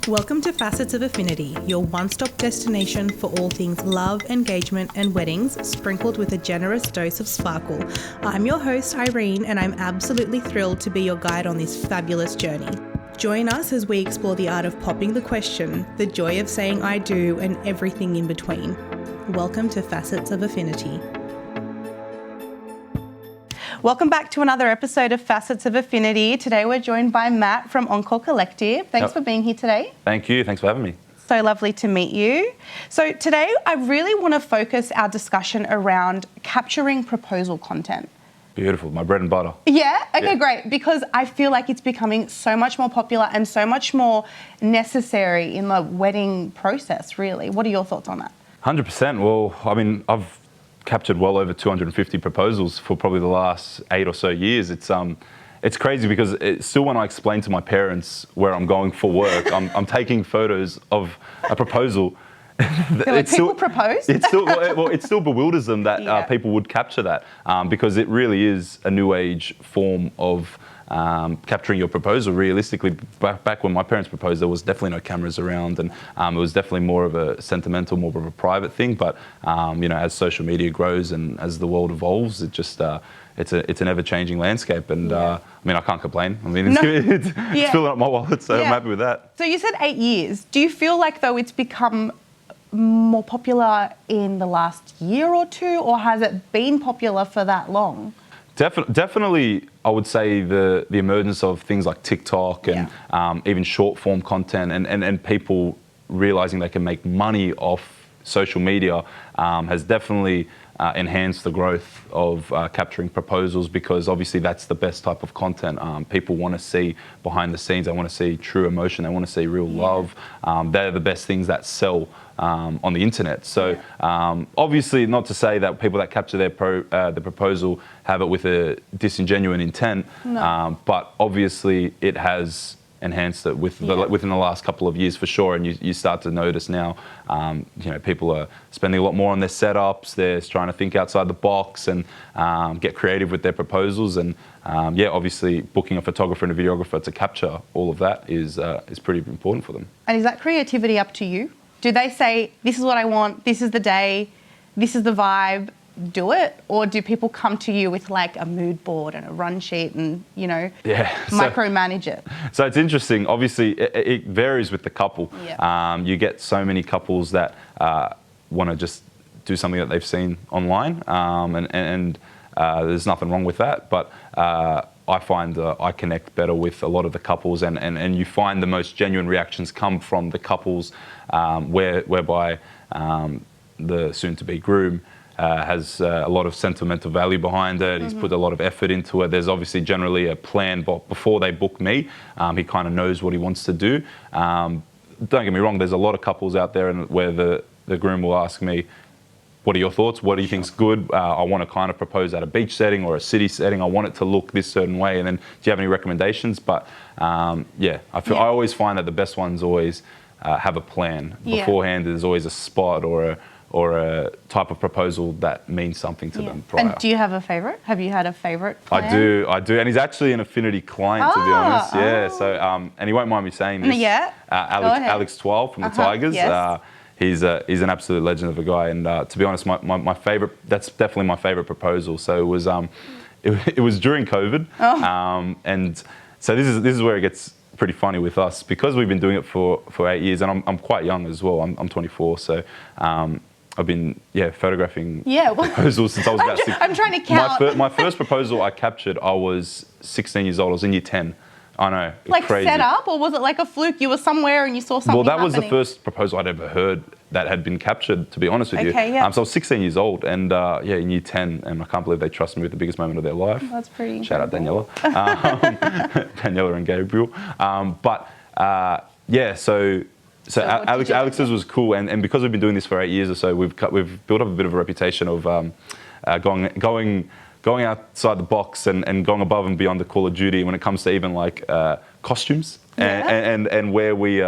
Welcome to Facets of Affinity, your one-stop destination for all things love, engagement and weddings, sprinkled with a generous dose of sparkle. I'm your host, Irene, and I'm absolutely thrilled to be your guide on this fabulous journey. Join us as we explore the art of popping the question, the joy of saying I do, and everything in between. Welcome to Facets of Affinity. Welcome back to another episode of Facets of Affinity. Today we're joined by Matt from Encore Collective. Thanks for being here today. Thank you. Thanks for having me. So lovely to meet you. So today I really want to focus our discussion around capturing proposal content. Beautiful. My bread and butter. Yeah? Okay, great. Because I feel like it's becoming so much more popular and so much more necessary in the wedding process, really. What are your thoughts on that? 100%. Well, I mean, I've captured well over 250 proposals for probably the last 8 or so years. It's crazy because still when I explain to my parents where I'm going for work, I'm taking photos of a proposal. Like people propose? It still bewilders them that people would capture that because it really is a new age form of capturing your proposal. Realistically, back when my parents proposed, there was definitely no cameras around, and it was definitely more of a sentimental, more of a private thing. But you know, as social media grows and as the world evolves, it just it's an ever-changing landscape. And I mean, I can't complain. I mean, it's filling up my wallet, so I'm happy with that. So you said 8 years. Do you feel like though it's become more popular in the last year or two, or has it been popular for that long? Definitely, I would say the emergence of things like TikTok and even short form content and people realizing they can make money off social media has definitely enhanced the growth of capturing proposals, because obviously that's the best type of content. People want to see behind the scenes. They want to see true emotion. They want to see real love. They're the best things that sell on the internet. So obviously, not to say that people that capture the proposal have it with a disingenuous intent, but obviously it has enhanced it within the last couple of years for sure. And you start to notice now, you know, people are spending a lot more on their setups. They're trying to think outside the box and get creative with their proposals. And obviously booking a photographer and a videographer to capture all of that is pretty important for them. And is that creativity up to you? Do they say, this is what I want, this is the day, this is the vibe, do it? Or do people come to you with like a mood board and a run sheet and, you know, micromanage it? So it's interesting. Obviously, it varies with the couple. You get so many couples that want to just do something that they've seen online, and there's nothing wrong with that. But I find I connect better with a lot of the couples, and you find the most genuine reactions come from the couples whereby the soon-to-be groom has a lot of sentimental value behind it. He's put a lot of effort into it. There's obviously generally a plan, but before they book me, he kind of knows what he wants to do. Don't get me wrong, there's a lot of couples out there where the groom will ask me, what are your thoughts? What do you think's good? I want to kind of propose at a beach setting or a city setting. I want it to look this certain way. And then, do you have any recommendations? But I always find that the best ones always have a plan beforehand. There's always a spot or a type of proposal that means something to them prior. And do you have a favourite? Have you had a favourite plan? I do. And he's actually an Affinity client, to be honest. So, and he won't mind me saying this. Alex 12 from the Tigers. He's an absolute legend of a guy, and to be honest, my favourite, that's definitely my favourite proposal. So it was during COVID, and so this is where it gets pretty funny with us, because we've been doing it for 8 years, and I'm quite young as well. I'm 24, so I've been photographing proposals since I was about 6. I'm trying to count. My first proposal I captured, I was 16 years old. I was in year 10. I know. Like crazy. Set up, or was it like a fluke? You were somewhere and you saw something. Well, that happening? was the first proposal I'd ever heard that had been captured, to be honest with you. So I was 16 years old, and in year 10, and I can't believe they trusted me with the biggest moment of their life. That's pretty Shout out Daniela. Daniela and Gabriel. So Alex's was cool, and because we've been doing this for 8 years or so, we've built up a bit of a reputation of going outside the box and going above and beyond the Call of Duty when it comes to even like costumes and where we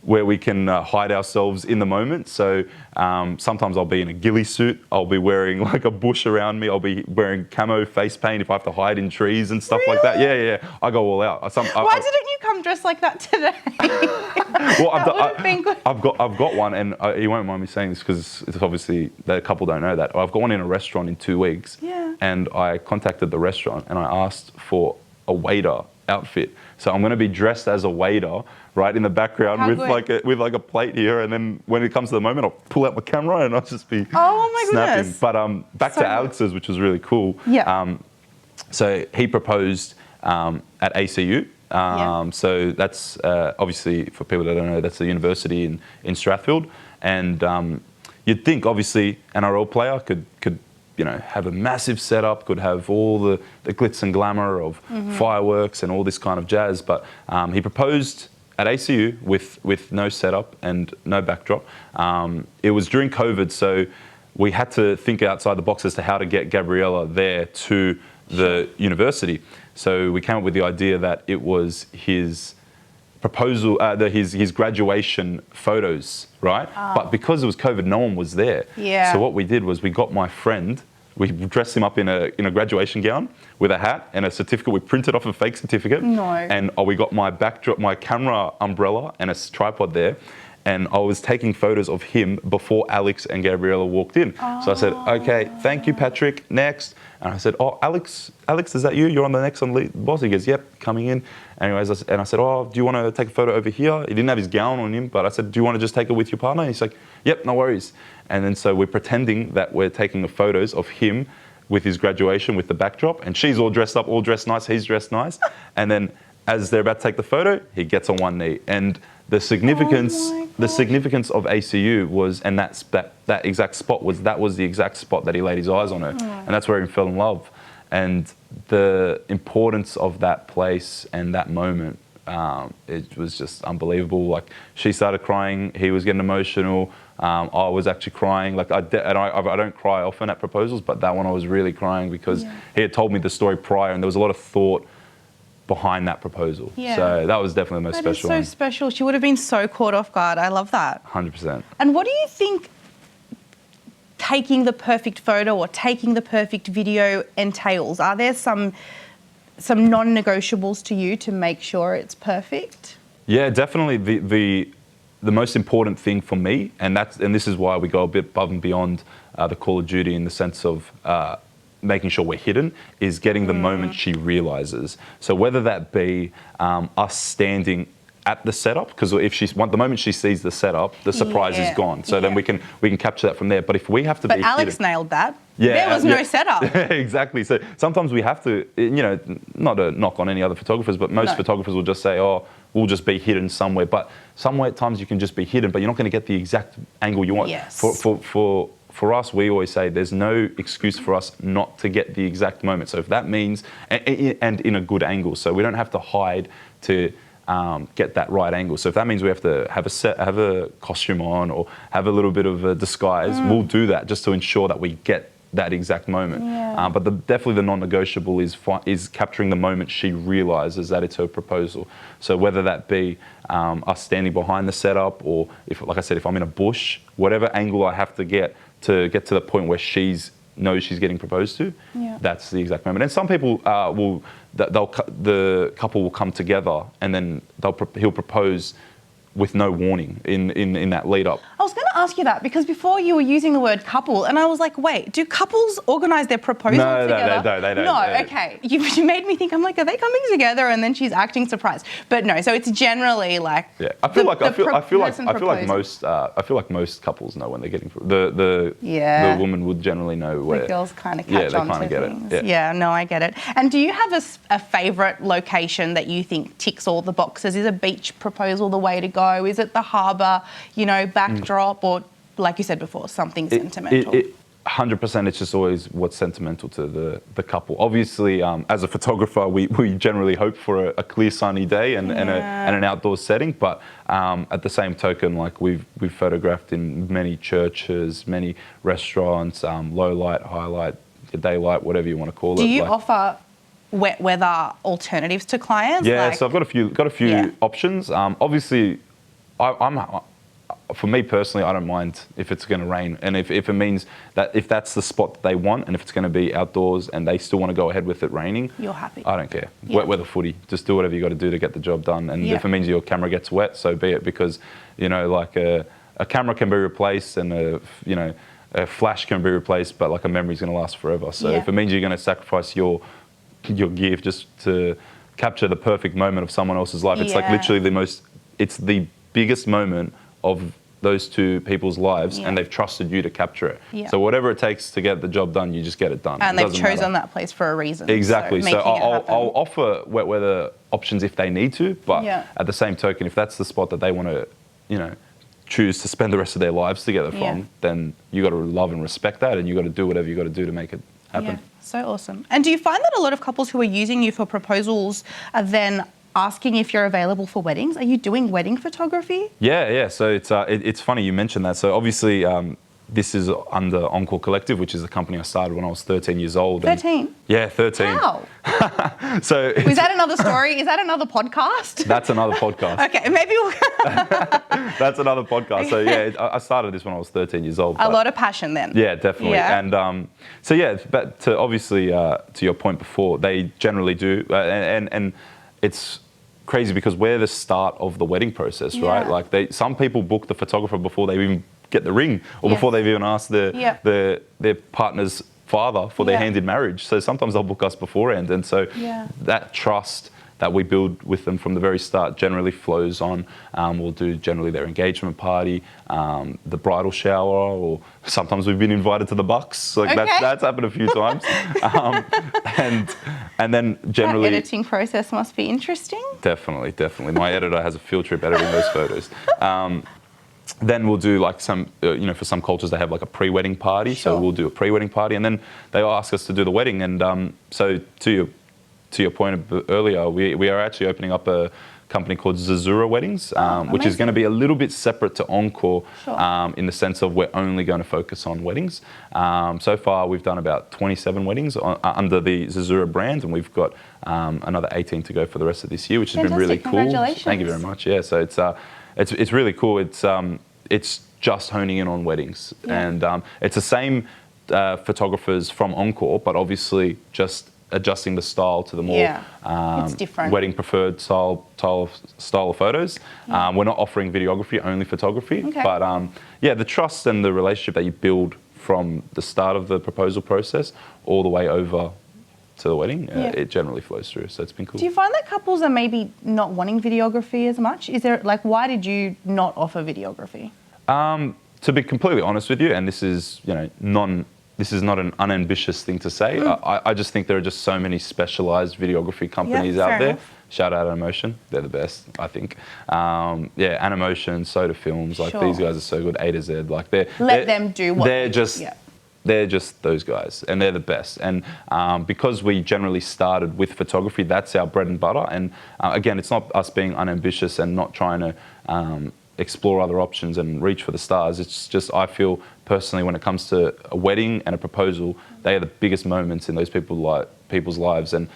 where we can hide ourselves in the moment. So sometimes I'll be in a ghillie suit. I'll be wearing like a bush around me. I'll be wearing camo face paint if I have to hide in trees and stuff like that. Yeah. I go all out. Why didn't you come dressed like that today? Well, I've I've got one, and you won't mind me saying this because it's obviously the couple don't know that. I've got one in a restaurant in 2 weeks. Yeah. And I contacted the restaurant and I asked for a waiter outfit. So I'm going to be dressed as a waiter, right in the background with like a plate here, and then when it comes to the moment, I'll pull out my camera and I'll just be snapping. Goodness. But back to Alex's, which was really cool. Yeah. So he proposed at ACU. So that's obviously, for people that don't know, that's the university in Strathfield. And you'd think obviously an NRL player could have a massive setup, could have all the glitz and glamour of fireworks and all this kind of jazz. But he proposed at ACU with no setup and no backdrop. It was during COVID, so we had to think outside the box as to how to get Gabriella there to the university. So we came up with the idea that it was his proposal, his graduation photos, right? But because it was COVID, no one was there. Yeah. So what we did was we got my friend, we dressed him up in a graduation gown with a hat and a certificate. We printed off a fake certificate. No. And we got my backdrop, my camera umbrella and a tripod there. And I was taking photos of him before Alex and Gabriella walked in. So I said, okay, thank you, Patrick, next. And I said, oh, Alex, is that you? You're on the next on the boss? He goes, yep, coming in. Anyways, I said, oh, do you want to take a photo over here? He didn't have his gown on him, but I said, do you want to just take it with your partner? And he's like, yep, no worries. And then so we're pretending that we're taking the photos of him with his graduation with the backdrop, and she's all dressed up, all dressed nice, he's dressed nice. And then as they're about to take the photo, he gets on one knee. And the significance of ACU was, and that exact spot was the exact spot that he laid his eyes on her. And that's where he fell in love. And the importance of that place and that moment, it was just unbelievable. Like, she started crying, he was getting emotional. I was actually crying. Like I don't cry often at proposals, but that one I was really crying because he had told me the story prior, and there was a lot of thought behind that proposal. Yeah. So that was definitely the most special one. That is so special. She would have been so caught off guard. I love that. 100%. And what do you think taking the perfect photo or taking the perfect video entails? Are there some non-negotiables to you to make sure it's perfect? Yeah, definitely. The most important thing for me, and this is why we go a bit above and beyond the Call of Duty in the sense of making sure we're hidden, is getting the moment she realizes. So whether that be us standing at the setup, because the moment she sees the setup, the surprise is gone. So then we can capture that from there. But if we have to be hidden, Alex nailed that. Yeah, there was no setup. Exactly. So sometimes we have to, not a knock on any other photographers, but most photographers will just say, oh, we'll just be hidden somewhere. But somewhere at times you can just be hidden, but you're not going to get the exact angle you want. Yes. For us, we always say there's no excuse for us not to get the exact moment. So if that means, and in a good angle, so we don't have to hide to get that right angle. So if that means we have to have a costume on or have a little bit of a disguise, we'll do that just to ensure that we get that exact moment. Yeah. But definitely the non-negotiable is capturing the moment she realizes that it's her proposal. So whether that be us standing behind the setup, or if I'm in a bush, whatever angle I have to get to the point where knows she's getting proposed to, that's the exact moment. And some people the couple will come together and then he'll propose with no warning in that lead up. I was going to ask you that because before you were using the word couple, and I was like, wait, do couples organise their proposal together? No, they don't. No, okay. You made me think, I'm like, are they coming together and then she's acting surprised? But no, so it's generally like. Yeah, I feel like most couples know when they're getting the woman would generally know where. The girls kind of catch on to things. Yeah, no, I get it. And do you have a favourite location that you think ticks all the boxes? Is a beach proposal the way to go? Is it the harbour, backdrop, or like you said before, something sentimental? 100%. It's just always what's sentimental to the couple. Obviously, as a photographer, we generally hope for a clear sunny day and an outdoor setting. But at the same token, like we've photographed in many churches, many restaurants, low light, high light, daylight, whatever you want to call it. Do you offer wet weather alternatives to clients? Yeah, so I've got a few options. Obviously, for me personally, I don't mind if it's going to rain, and if it means that if that's the spot that they want, and if it's going to be outdoors, and they still want to go ahead with it raining, you're happy. I don't care. Yeah. Wet weather footy, just do whatever you got to do to get the job done. And if it means your camera gets wet, so be it. Because like a camera can be replaced, and a flash can be replaced, but like a memory's going to last forever. So if it means you're going to sacrifice your gear just to capture the perfect moment of someone else's life, it's like literally it's the biggest moment of those two people's lives, and they've trusted you to capture it. Yeah. So whatever it takes to get the job done, you just get it done. And they've chosen that place for a reason. Exactly. So I'll offer wet weather options if they need to, but at the same token, if that's the spot that they want to, choose to spend the rest of their lives together from, then you got to love and respect that, and you got to do whatever you got to do to make it happen. Yeah, so awesome. And do you find that a lot of couples who are using you for proposals are then asking if you're available for weddings? Are you doing wedding photography? Yeah. So it's funny you mentioned that. So obviously this is under Encore Collective, which is a company I started when I was 13 years old. 13? Yeah, 13. Wow. So is that another story? Is that another podcast? That's another podcast. Okay, maybe we'll... That's another podcast. So yeah, I started this when I was 13 years old. A lot of passion then. Yeah, definitely. Yeah. And but to obviously to your point before, they generally do, and it's crazy because we're the start of the wedding process, right? Like some people book the photographer before they even get the ring, or before they've even asked their partner's father for their hand in marriage. So sometimes they'll book us beforehand, and so that trust that we build with them from the very start generally flows on. We'll do generally their engagement party, the bridal shower, or sometimes we've been invited to the Bucks. Like that's happened a few times. And then generally... That editing process must be interesting. Definitely. My editor has a field trip editing those photos. Then we'll do like some, for some cultures they have like a pre-wedding party. Sure. So we'll do a pre-wedding party, and then they ask us to do the wedding. And so to your point earlier, we are actually opening up a company called Zazura Weddings, which is going to be a little bit separate to Encore, in the sense of we're only going to focus on weddings. So far, we've done about 27 weddings under the Zazura brand, and we've got another 18 to go for the rest of this year, which has been really cool. Congratulations. Thank you very much. Yeah, so it's really cool. It's just honing in on weddings, and it's the same photographers from Encore, but obviously just adjusting the style to the more it's different. Wedding preferred style of photos. We're not offering videography, only photography. Okay. But the trust and the relationship that you build from the start of the proposal process all the way over to the wedding, it generally flows through. So it's been cool. Do you find that couples are maybe not wanting videography as much? Is there why did you not offer videography? To be completely honest with you, and this is this is not an unambitious thing to say. I just think there are just so many specialized videography companies out there. Enough. Shout out Animotion, they're the best, I think. Animotion, Soda Films, like these guys are so good. A to Z, like let them do what they're just those guys, and they're the best. And because we generally started with photography, that's our bread and butter. And again, it's not us being unambitious and not trying to explore other options and reach for the stars. It's just, I feel personally, when it comes to a wedding and a proposal, they are the biggest moments in those people's lives. And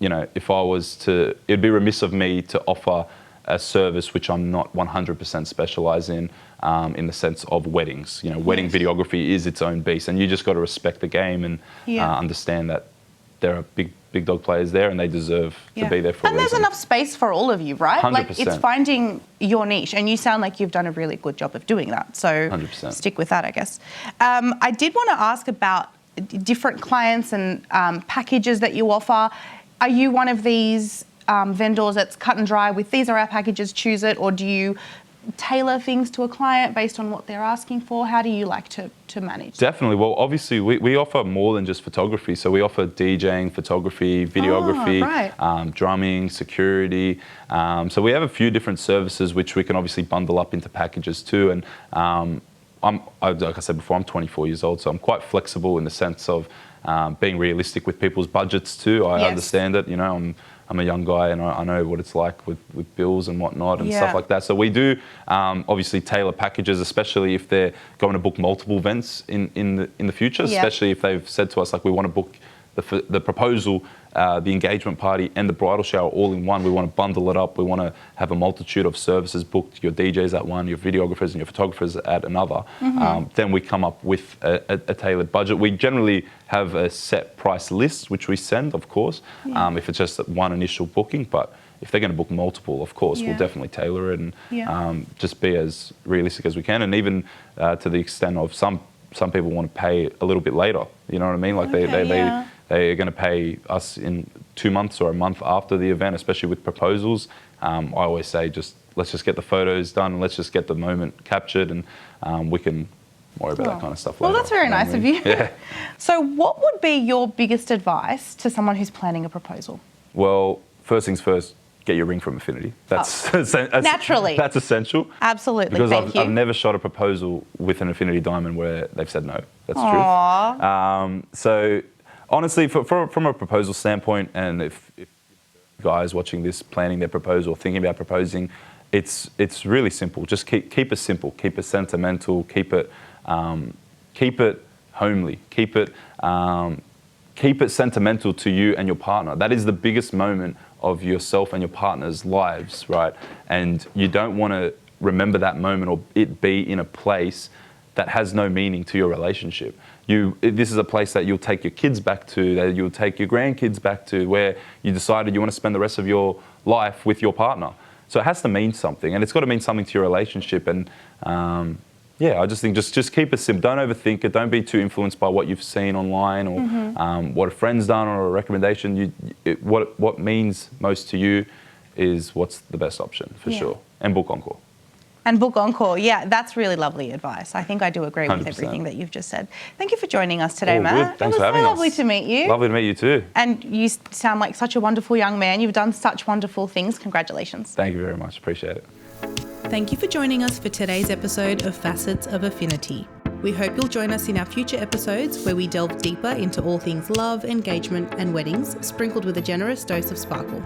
if I was to, it'd be remiss of me to offer a service which I'm not 100% specialised in the sense of weddings. Wedding videography is its own beast, and you just got to respect the game and understand that there are big dog players there, and they deserve to be there for a reason. And there's enough space for all of you, right? 100%. Like, it's finding your niche, and you sound like you've done a really good job of doing that. So 100%. Stick with that, I guess. I did want to ask about different clients and packages that you offer. Are you one of these vendors that's cut and dry with these are our packages, choose it, or do you tailor things to a client based on what they're asking for? How do you like to manage? Definitely. Well, obviously, we offer more than just photography. So we offer DJing, photography, videography, drumming, security. So we have a few different services which we can obviously bundle up into packages too. And like I said before, I'm 24 years old, so I'm quite flexible in the sense of being realistic with people's budgets too. I understand it. I'm a young guy, and I know what it's like with bills and whatnot and stuff like that. So we do obviously tailor packages, especially if they're going to book multiple events in the future, especially if they've said to us, like, we want to book the proposal the engagement party and the bridal shower all in one. We want to bundle it up. We want to have a multitude of services booked, your DJs at one, your videographers and your photographers at another. Then we come up with a tailored budget. We generally have a set price list, which we send, of course, if it's just one initial booking. But if they're going to book multiple, of course, we'll definitely tailor it and just be as realistic as we can. And even to the extent of some people want to pay a little bit later. You know what I mean? Like they're going to pay us in 2 months or a month after the event, especially with proposals. I always say let's just get the photos done. Let's just get the moment captured, and we can worry about that kind of stuff later. Well, that's very nice of you. Yeah. So what would be your biggest advice to someone who's planning a proposal? Well, first things first, get your ring from Affinity. That's naturally. That's essential. Absolutely. Because Thank you. I've never shot a proposal with an Affinity diamond where they've said no. That's true. So honestly, from a proposal standpoint, and if guys watching this planning their proposal, thinking about proposing, it's really simple. Just keep it simple. Keep it sentimental. Keep it homely. Keep it sentimental to you and your partner. That is the biggest moment of yourself and your partner's lives, right? And you don't want to remember that moment or it be in a place that has no meaning to your relationship. This is a place that you'll take your kids back to, that you'll take your grandkids back to, where you decided you want to spend the rest of your life with your partner. So it has to mean something, and it's got to mean something to your relationship. And I just think just keep it simple. Don't overthink it. Don't be too influenced by what you've seen online or what a friend's done or a recommendation. What means most to you is what's the best option for sure. And book Encore. And book Encore. Yeah, that's really lovely advice. I think I do agree with 100%. everything that you've just said. Thank you for joining us today, All Matt. good. Thanks for having us. It was so lovely to meet you. Lovely to meet you too. And you sound like such a wonderful young man. You've done such wonderful things. Congratulations. Thank you very much. Appreciate it. Thank you for joining us for today's episode of Facets of Affinity. We hope you'll join us in our future episodes where we delve deeper into all things love, engagement, and weddings, sprinkled with a generous dose of sparkle.